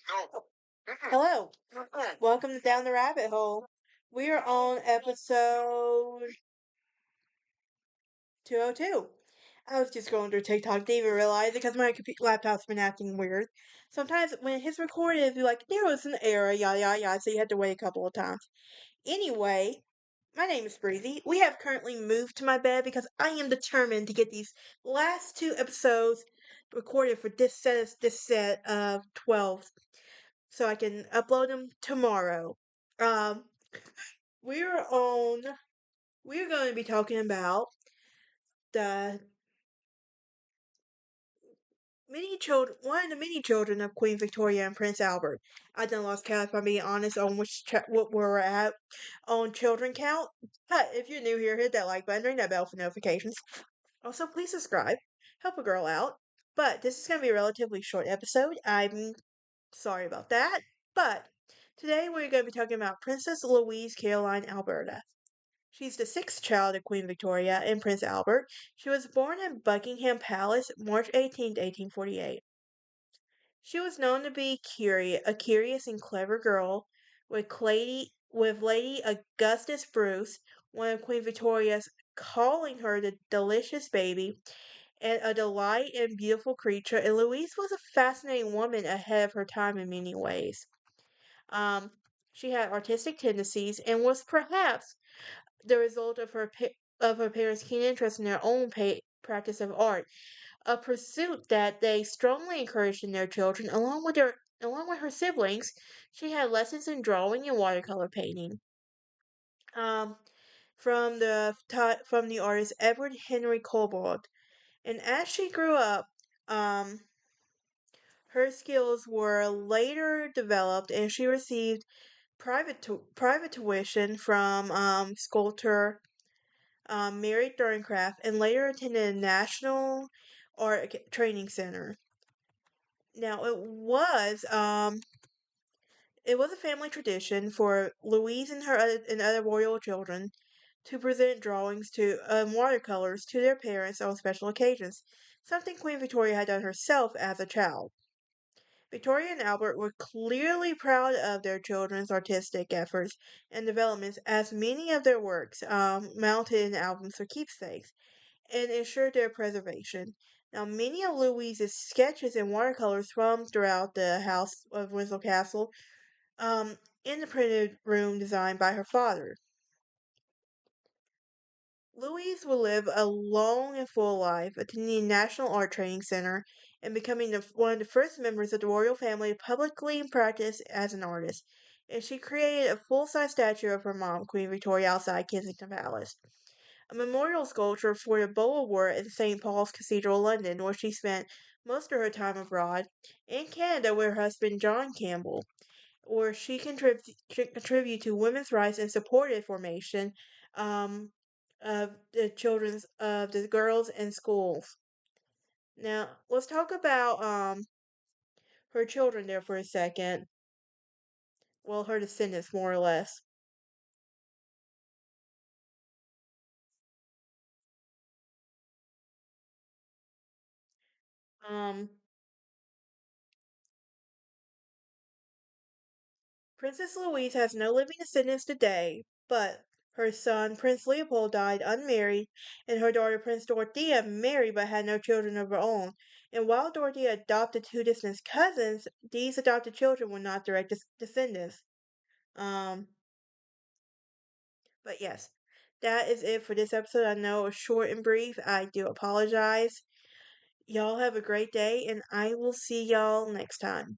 No. Hello. Welcome to Down the Rabbit Hole. We are on episode 202. I was just going through TikTok, didn't even realize it because my laptop's been acting weird. Sometimes when it hits record, it'd be like, there was an error, yada yada yada, so you had to wait a couple of times. Anyway, my name is Breezy. We have currently moved to my bed because I am determined to get these last two episodes recorded for this set of 12 so I can upload them tomorrow. Um, we're on. We're going to be talking about the one of the many children of Queen Victoria and Prince Albert. I done lost count, if I'm being honest, on what we're at on children count. But if you're new here, hit that like button, ring that bell for notifications. Also, please subscribe. Help a girl out. But this is going to be a relatively short episode. I'm sorry about that. But today we're going to be talking about Princess Louise Caroline Alberta. She's the sixth child of Queen Victoria and Prince Albert. She was born in Buckingham Palace, March 18, 1848. She was known to be a curious and clever girl, with Lady Augustus Bruce, one of Queen Victoria's, calling her the delicious baby, and a delight and beautiful creature, and Louise was a fascinating woman ahead of her time in many ways. Um, she had artistic tendencies and was perhaps the result of her parents' keen interest in their own practice of art, a pursuit that they strongly encouraged in their children. Along with her siblings, she had lessons in drawing and watercolor painting. Um, from the artist Edward Henry Colbert, and as she grew up, her skills were later developed, and she received private tuition from sculptor Mary Thorncraft, and later attended a National Art Training Center. Now it was a family tradition for Louise and other royal children to present drawings to watercolors to their parents on special occasions, something Queen Victoria had done herself as a child. Victoria and Albert were clearly proud of their children's artistic efforts and developments, as many of their works mounted in albums for keepsakes and ensured their preservation. Now, many of Louise's sketches and watercolors from throughout the house of Windsor Castle in the printed room designed by her father. Louise will live a long and full life, attending the National Art Training Center and becoming one of the first members of the royal family to publicly practice as an artist. And she created a full-size statue of her mom, Queen Victoria, outside Kensington Palace. A memorial sculpture for the Bow Award at St. Paul's Cathedral, London, where she spent most of her time abroad, and Canada, with her husband John Campbell, where she contributed to women's rights and supported formation um, of the girls in schools. Now, let's talk about her children there for a second. Well, her descendants, more or less. Um, Princess Louise has no living descendants today, but her son Prince Leopold died unmarried, and her daughter Prince Dorothea married but had no children of her own. And while Dorothea adopted two distant cousins, these adopted children were not direct descendants. Um, but yes, that is it for this episode. I know it was short and brief. I do apologize. Y'all have a great day, and I will see y'all next time.